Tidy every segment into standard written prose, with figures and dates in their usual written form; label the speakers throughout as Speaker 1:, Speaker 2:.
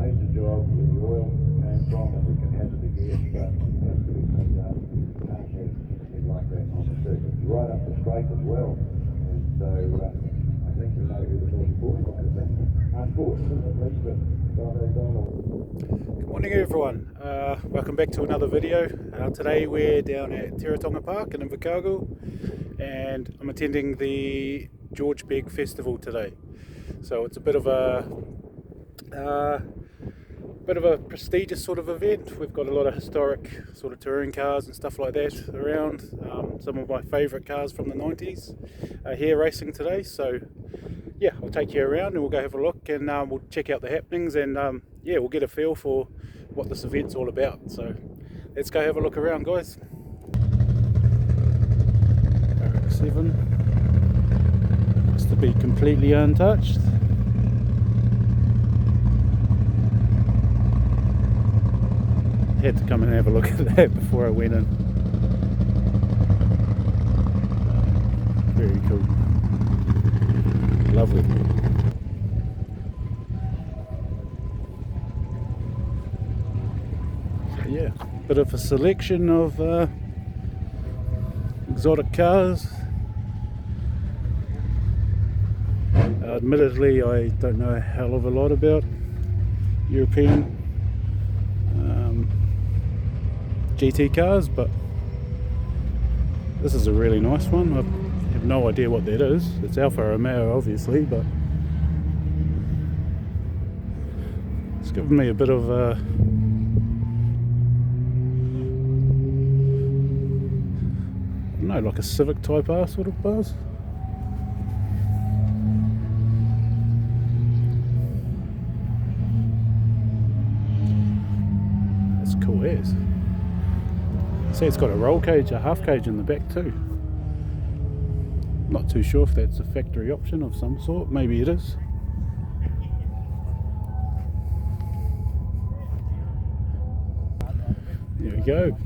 Speaker 1: knows the job, where the oil came from, and we can hazard the gear. But hopefully we can't have anything like that on the circuit. Right up the straight as well. And so I think we know who the big boy is. Unfortunately, but
Speaker 2: good morning everyone, welcome back to another video. Today we're down at Teretonga Park in Invercargill and I'm attending the George Begg Festival today. So it's a bit of a prestigious sort of event. We've got a lot of historic sort of touring cars and stuff like that around. Some of my favourite cars from the 90s are here racing today. So yeah, I'll take you around and we'll go have a look and we'll check out the happenings and yeah, we'll get a feel for what this event's all about. So let's go have a look around, guys. RX-7 looks to be completely untouched. Had to come and have a look at that before I went in. Very cool. Lovely. So yeah, bit of a selection of exotic cars. Admittedly, I don't know a hell of a lot about European GT cars, but this is a really nice one. I have no idea what that is. It's Alfa Romeo obviously, but it's given me a bit of a I don't know, like a Civic Type R sort of buzz. That's cool as. See, it's got a roll cage, a half cage in the back too. Not too sure if that's a factory option of some sort. Maybe it is. There we go.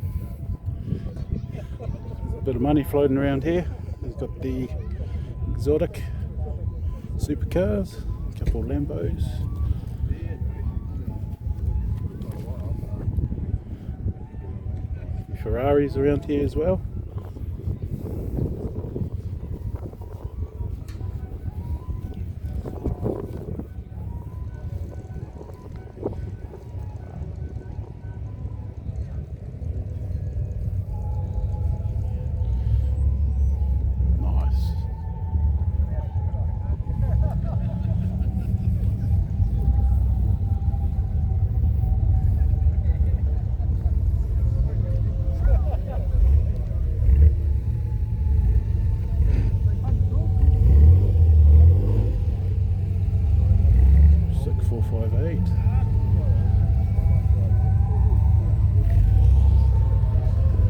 Speaker 2: A bit of money floating around here. We've got the exotic supercars, a couple of Lambos. Ferraris around here as well. Nice.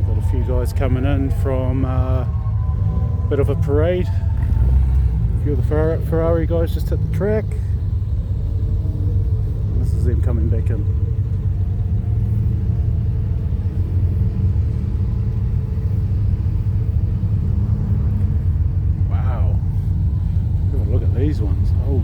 Speaker 2: Got a few guys coming in from a bit of a parade. A few of the Ferrari guys just hit the track. This is them coming back in. Wow. Have a look at these ones. Holy.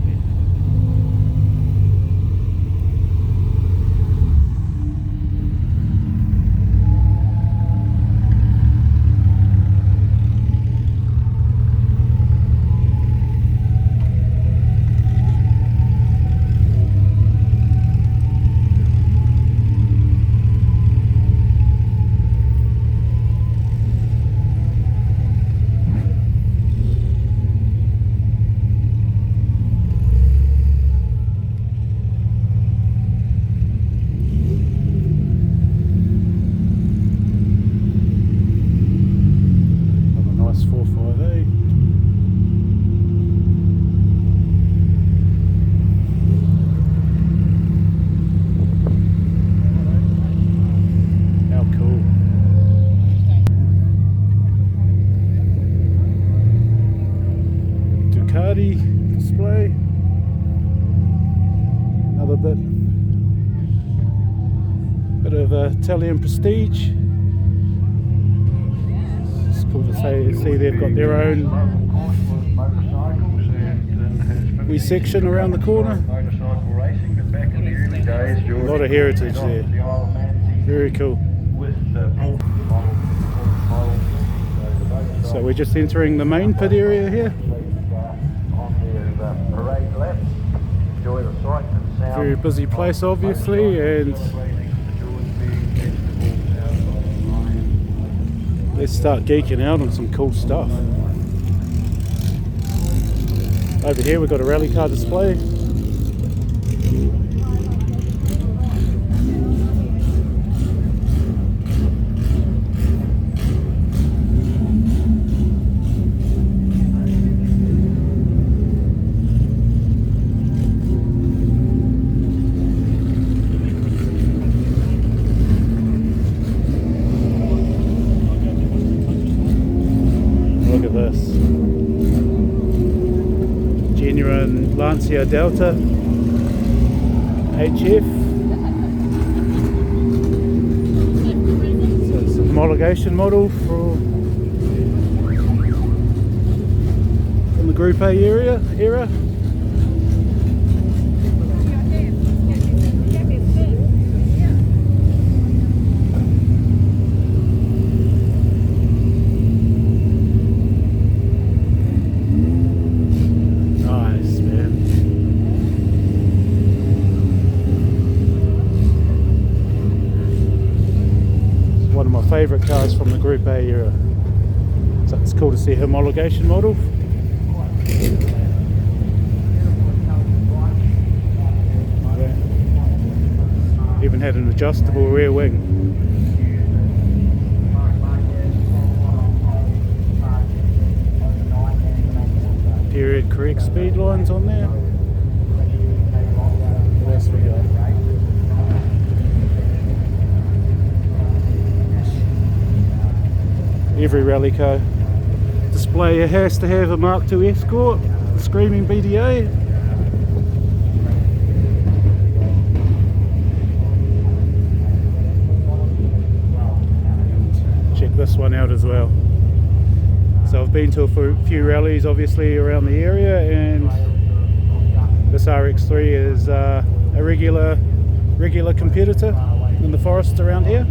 Speaker 2: Display, another bit of Italian prestige. It's cool to see they've got their own wee section around the corner.
Speaker 1: Motorcycle racing, but back in the early days, George.
Speaker 2: A lot of heritage there.
Speaker 1: The Isle of Man
Speaker 2: Very cool.
Speaker 1: with the model.
Speaker 2: So we're just entering the main pit area here.
Speaker 1: On their parade lap. Enjoy the sight and sound.
Speaker 2: Very busy place obviously, and let's start geeking out on some cool stuff. Over here we've got a rally car display. Look at this. Genuine Lancia Delta HF. So it's a homologation model from the Group A era. Nice, man. It's one of my favourite cars from the Group A era. So it's cool to see a homologation model. Even had an adjustable rear wing. Period correct speed lines on there. What else we got? Every rally car display has to have a Mark II Escort, the screaming BDA. Check this one out as well. So I've been to a few rallies obviously around the area, and this RX3 is a regular competitor in the forest around here.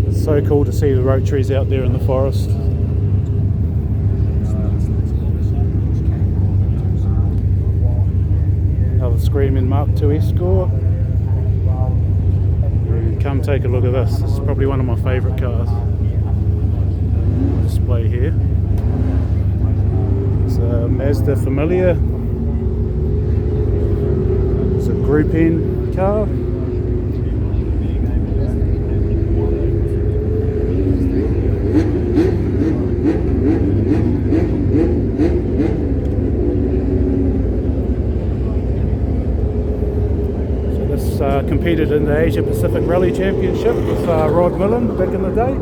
Speaker 2: It's so cool to see the rotaries out there in the forest. Another screaming Mark II Escort. And come take a look at this. This is probably one of my favourite cars. Display here. It's a Mazda Familia. It's a Group N car. Competed in the Asia Pacific Rally Championship with Rod Millen back in the day.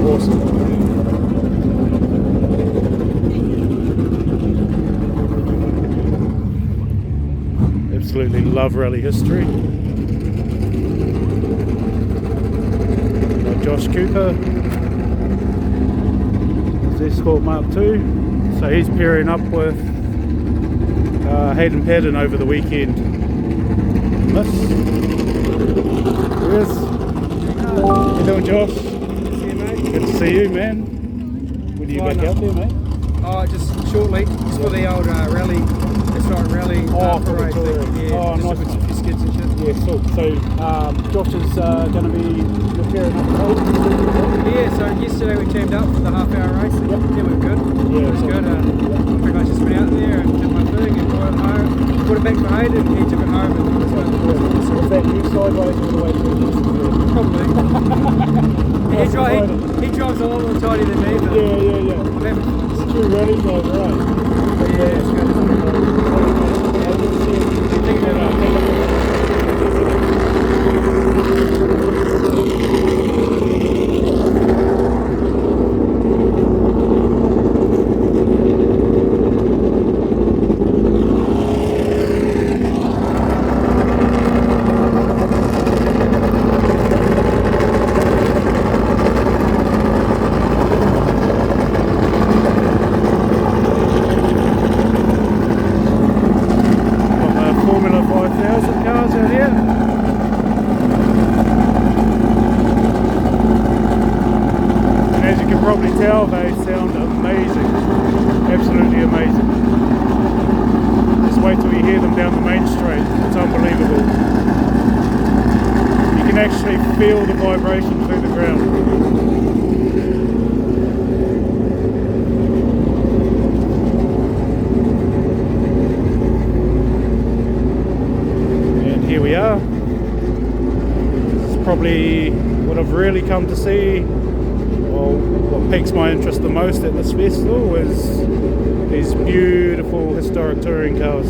Speaker 2: Awesome. Absolutely love rally history. Josh Cooper, his Escort Mark II. So he's pairing up with Hayden Paddon over the weekend. There he is. How you doing, Josh? Good to see you, man. When are you back out there, mate?
Speaker 3: Oh, just shortly. Just for the old rally. Rally parade thing. Yeah,
Speaker 2: oh,
Speaker 3: just
Speaker 2: nice.
Speaker 3: with a few skids and shit.
Speaker 2: Yeah, so Josh is going to be repairing up the road.
Speaker 3: Yeah, so yesterday we teamed up for the half-hour race.
Speaker 2: Yep.
Speaker 3: Yeah, we were good.
Speaker 2: Yeah,
Speaker 3: it was good. Pretty much just went out there and did my thing and brought it home. Put it back for Hayden and he took it home. And it was good.
Speaker 2: Was that you sideways all the way through this?
Speaker 3: Probably. he drives a lot more tidy than me. But
Speaker 2: Yeah. It's true rally guys, right?
Speaker 3: Yeah, it's good.
Speaker 2: 2000 cars out here. And as you can probably tell, they sound amazing, absolutely amazing. Just wait till you hear them down the main street, it's unbelievable. You can actually feel the vibration through the ground. Here we are. This is probably what I've really come to see, well, what piques my interest the most at this festival is these beautiful historic touring cars.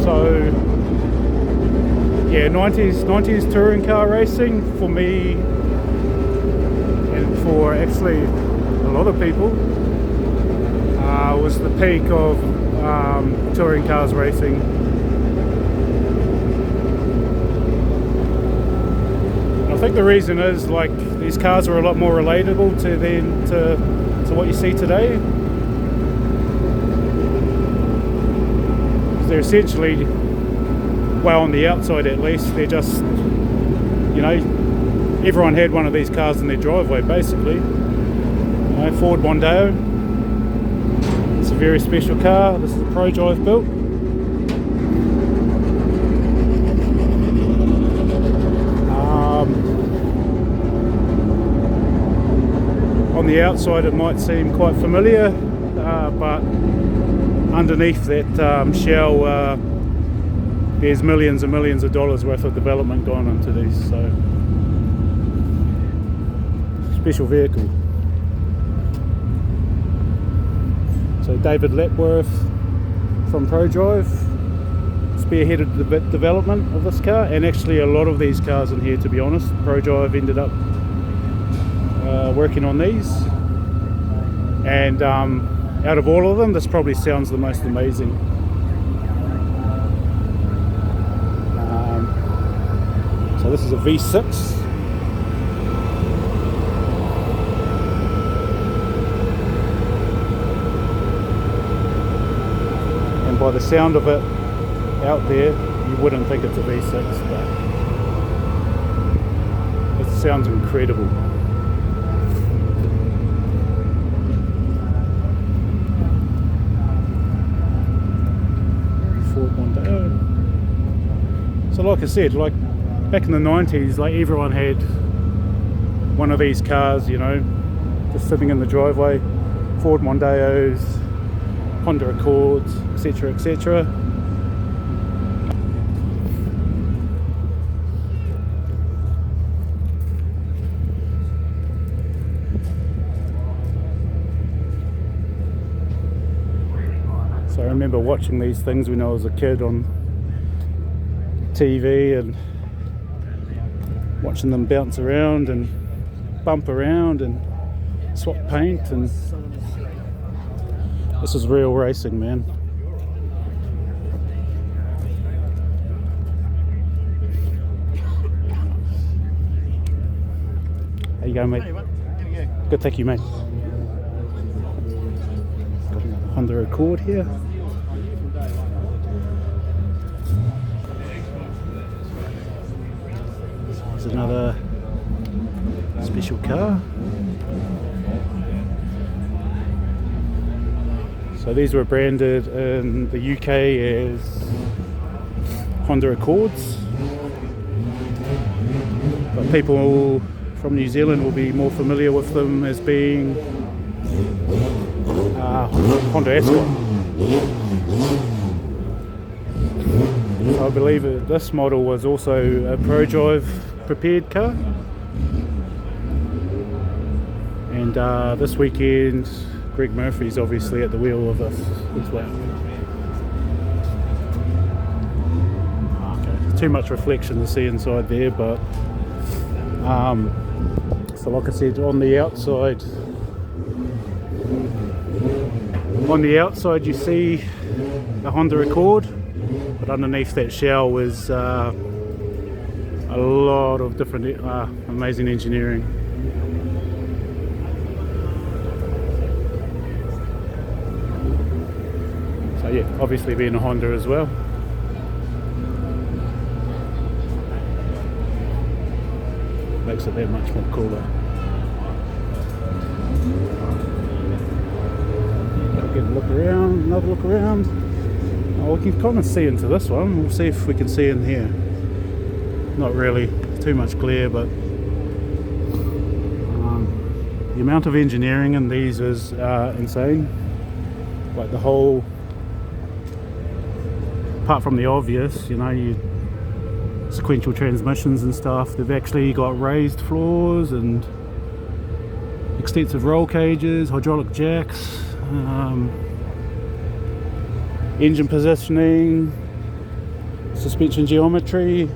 Speaker 2: So yeah, 90s touring car racing for me, for actually a lot of people, was the peak of touring cars racing. I think the reason is, like, these cars are a lot more relatable to what you see today. They're essentially, well, on the outside at least, they're just, you know, everyone had one of these cars in their driveway, basically. You know, Ford Mondeo. It's a very special car. This is a Pro Drive built. On the outside, it might seem quite familiar, but underneath that shell, there's millions and millions of dollars worth of development gone into these. So. Special vehicle. So David Letworth from ProDrive spearheaded the development of this car, and actually a lot of these cars in here, to be honest. ProDrive ended up working on these, and out of all of them, this probably sounds the most amazing. So this is a V6. By the sound of it out there, you wouldn't think it's a V6, but it sounds incredible. Ford Mondeo. So like I said, like back in the 90s, like everyone had one of these cars, you know, just sitting in the driveway. Ford Mondeos, Honda Accords, etc, etc. So I remember watching these things when I was a kid on TV and watching them bounce around and bump around and swap paint, and this is real racing, man. How you going, mate? Good, thank you, mate. Got another Honda Accord here. There's another special car. So these were branded in the UK as Honda Accords, but people from New Zealand will be more familiar with them as being Honda Escort. So I believe that this model was also a ProDrive prepared car, and this weekend Greg Murphy's obviously at the wheel of this as well. Okay, too much reflection to see inside there, but so like I said, on the outside you see the Honda Accord, but underneath that shell was a lot of different amazing engineering. obviously being a Honda as well. Makes it that much more cooler. Get a look around, another look around. Oh, we can kind of see into this one. We'll see if we can see in here. Not really too much glare, but the amount of engineering in these is insane. Like the whole, apart from the obvious, you know, you sequential transmissions and stuff, they've actually got raised floors and extensive roll cages, hydraulic jacks, engine positioning, suspension geometry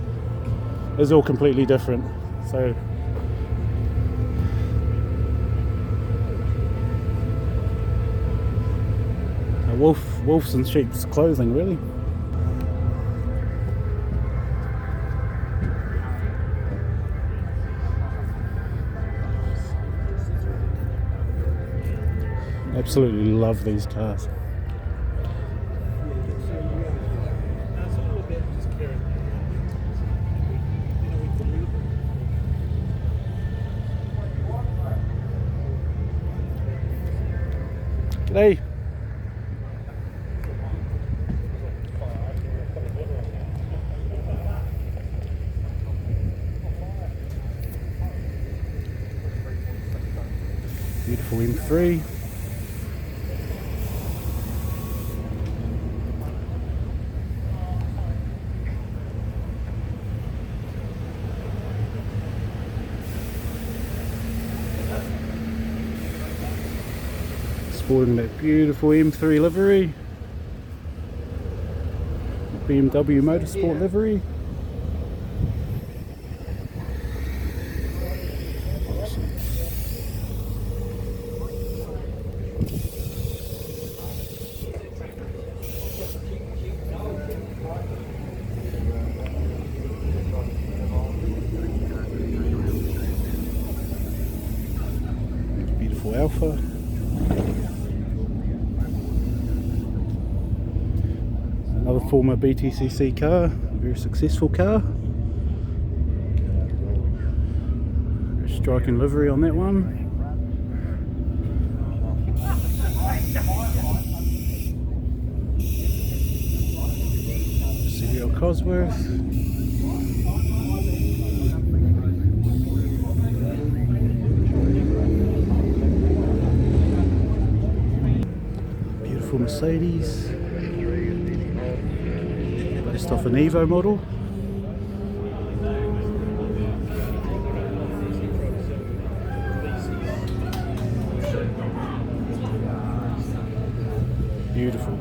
Speaker 2: is all completely different. So wolves in sheep's clothing, really. Absolutely love these cars. G'day. Beautiful M3. Sporting that beautiful M3 livery, BMW Motorsport livery. Awesome. Beautiful Alpha. Another former BTCC car, a very successful car. Very striking livery on that one. CHRONICLES Cosworth. Beautiful Mercedes. Based off an Evo model. Beautiful.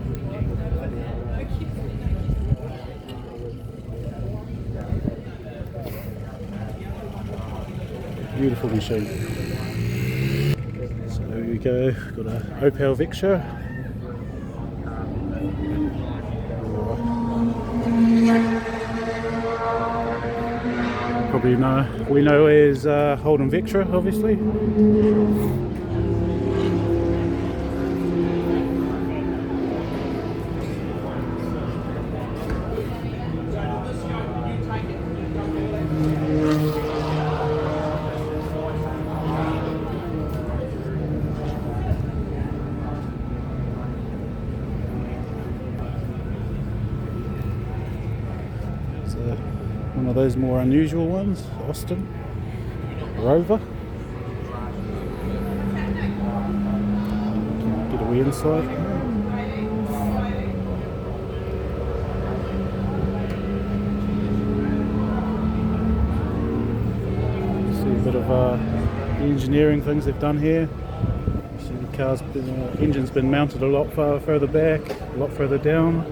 Speaker 2: Beautiful machine. So there we go, got a Opel Vectra. Probably we know as Holden Vectra, obviously. One of those more unusual ones, Austin Rover. Get away inside. See a bit of the engineering things they've done here. See the car's engine's been mounted a lot further back, a lot further down.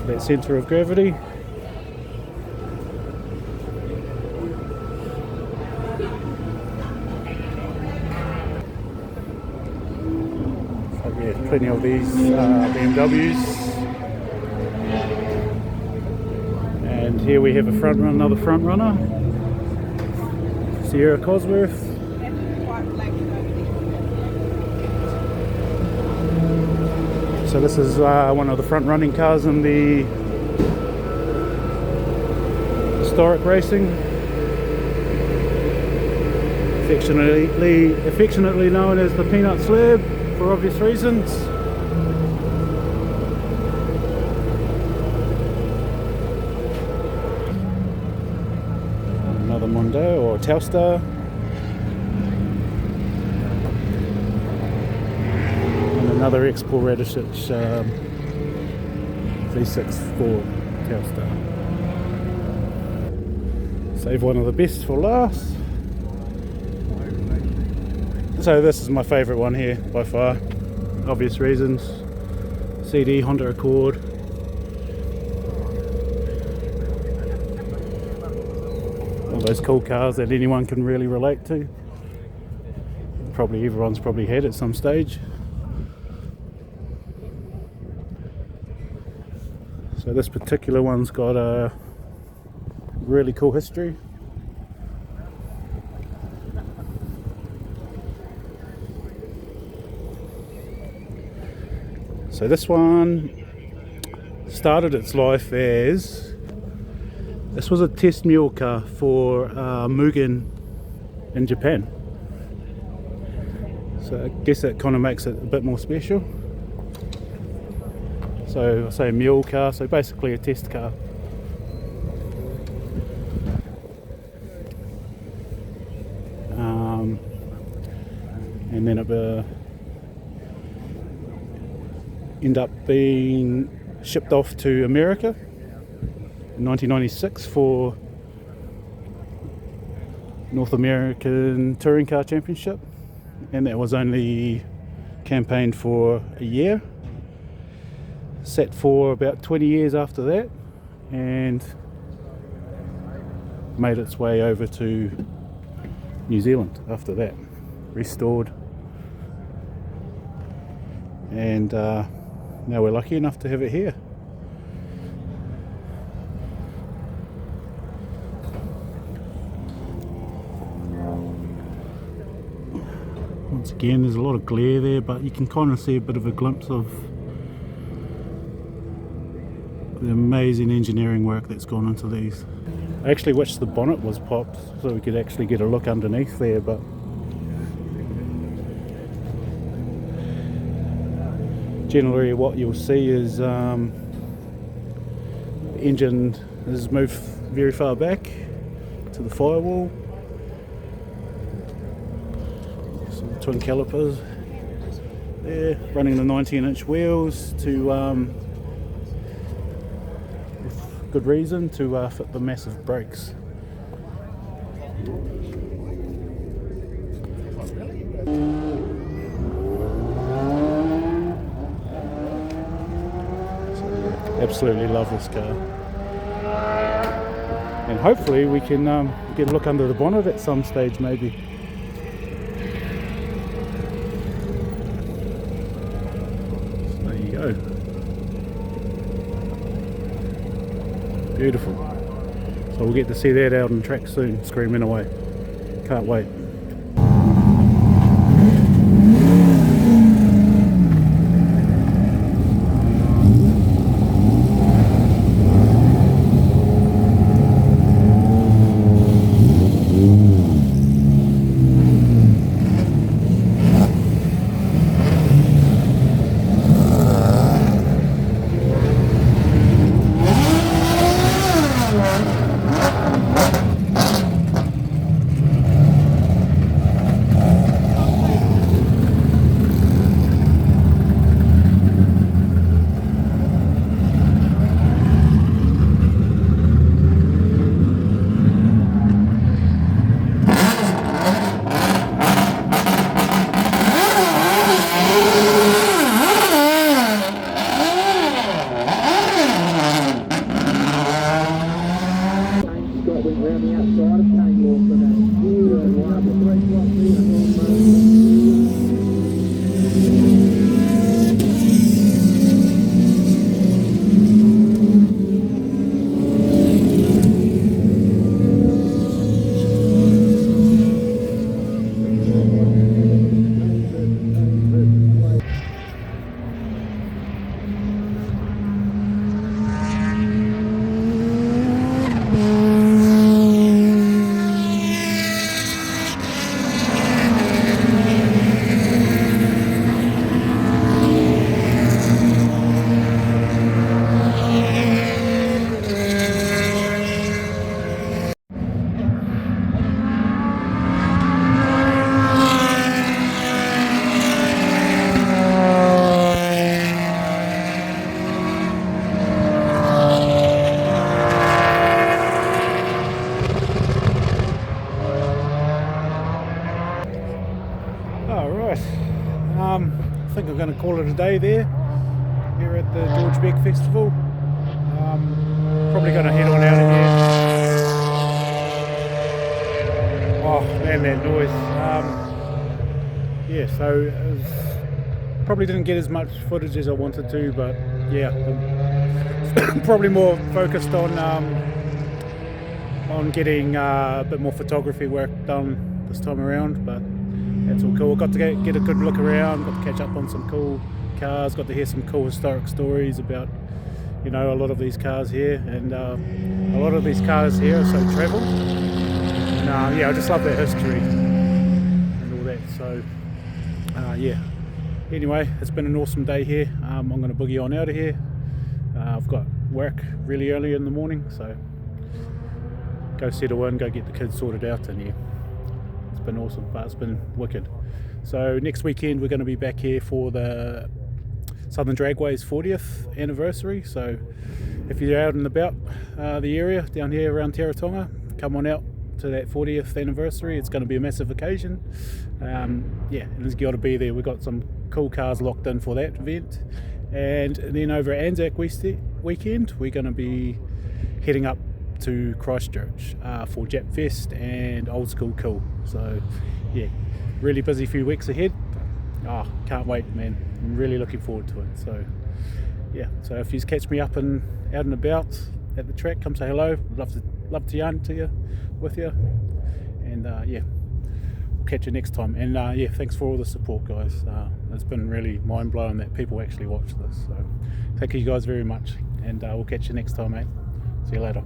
Speaker 2: That centre of gravity. So yeah, plenty of these BMWs. And here we have another front runner, Sierra Cosworth. So this is one of the front running cars in the historic racing, affectionately known as the Peanut Slab for obvious reasons. Another Mondeo or Telstar. And another X-Paul Radishich V6 Ford Telstar. Save one of the best for last. So this is my favourite one here by far, obvious reasons. CD Honda Accord. One of those cool cars that anyone can really relate to. Probably everyone's probably had at some stage. So this particular one's got a really cool history. So this one started its life as, this was a test mule car for Mugen in Japan. So I guess that kind of makes it a bit more special. So I say mule car, so basically a test car. And then it end up being shipped off to America in 1996 for North American Touring Car Championship, and that was only campaigned for a year. Sat for about 20 years after that and made its way over to New Zealand after that, restored, and now we're lucky enough to have it here. Once again, there's a lot of glare there, but you can kind of see a bit of a glimpse of the amazing engineering work that's gone into these. I actually wish the bonnet was popped so we could actually get a look underneath there, but generally what you'll see is the engine is moved very far back to the firewall. Some twin calipers there, running the 19-inch wheels to with good reason to fit the massive brakes. Absolutely love this car, and hopefully we can get a look under the bonnet at some stage maybe. So there you go, beautiful. So we'll get to see that out on track soon, screaming away, can't wait. I think I'm going to call it a day here at the George Begg Festival. Probably going to head on out of here. Oh man, that noise. Yeah, so probably didn't get as much footage as I wanted to, but yeah, I'm probably more focused on getting a bit more photography work done this time around, but that's all cool. Got to get a good look around, got to catch up on some cool cars, got to hear some cool historic stories about, you know, a lot of these cars here, and a lot of these cars here are so travel, and yeah, I just love their history and all that. So yeah, anyway, it's been an awesome day here. I'm going to boogie on out of here. I've got work really early in the morning, so go settle in, go get the kids sorted out, and yeah, it's been awesome, but it's been wicked. So next weekend we're going to be back here for the Southern Dragway's 40th anniversary, so if you're out and about the area down here around Teretonga, come on out to that 40th anniversary. It's going to be a massive occasion. Yeah, and it's got to be there. We've got some cool cars locked in for that event, and then over at Anzac weekend we're going to be heading up to Christchurch for Jap Fest and Old School Cool. So yeah, really busy few weeks ahead. Oh, can't wait, man. I'm really looking forward to it. So yeah, so if you catch me up and out and about at the track, come say hello. Love to yarn to you, with you, and yeah, we'll catch you next time. And yeah, thanks for all the support, guys. It's been really mind-blowing that people actually watch this, so thank you guys very much, and we'll catch you next time, mate. See you later.